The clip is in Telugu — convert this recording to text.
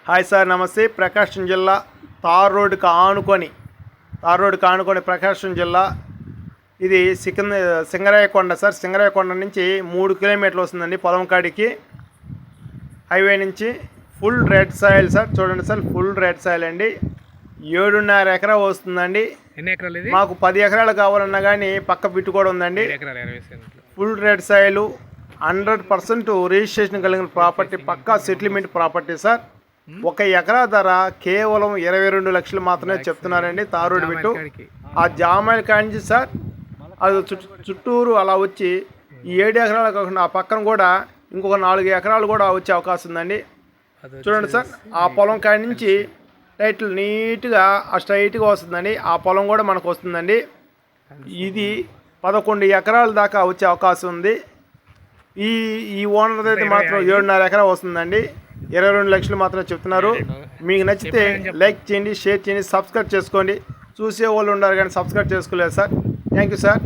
హాయ్ సార్, నమస్తే. ప్రకాశం జిల్లా తార్ రోడ్డుకి ఆనుకొని ప్రకాశం జిల్లా. ఇది సింగరాయకొండ సార్. సింగరాయకొండ నుంచి 3 కిలోమీటర్లు వస్తుందండి పొలం కాడికి. హైవే నుంచి ఫుల్ రెడ్ సాయిల్ సార్. చూడండి సార్, ఫుల్ రెడ్ సాయిల్ అండి. 7.5 ఎకరా వస్తుందండి. మాకు 10 ఎకరాలు కావాలన్నా కానీ పక్క బిట్టు కూడా ఉందండి. ఫుల్ రెడ్ సాయిల్, 100% రిజిస్ట్రేషన్ కలిగిన ప్రాపర్టీ, పక్కా సెటిల్మెంట్ ప్రాపర్టీ సార్. 1 ఎకరా ధర కేవలం 22 లక్షలు మాత్రమే చెప్తున్నారండి. తారోడ్ బిట్టు ఆ జామాయిల కాంచి సార్. అది చుట్టూరు అలా వచ్చి ఈ 7 ఎకరాలు కాకుండా ఆ పక్కన కూడా ఇంకొక 4 ఎకరాలు కూడా వచ్చే అవకాశం ఉందండి. చూడండి సార్, ఆ పొలం కాడి నుంచి టైటిల్ నీట్గా స్ట్రైట్గా వస్తుందండి. ఆ పొలం కూడా మనకు వస్తుందండి. ఇది 11 ఎకరాల దాకా వచ్చే అవకాశం ఉంది. ఈ ఓనర్ అయితే మాత్రం 7.5 ఎకరా వస్తుందండి. 22 లక్షలు మాత్రం చెప్తున్నారు. మీకు నచ్చితే లైక్ చేయండి, షేర్ చేయండి, సబ్స్క్రైబ్ చేసుకోండి. చూసే వాళ్ళు ఉన్నారు కానీ సబ్స్క్రైబ్ చేసుకోలేదు సార్. Thank you sir.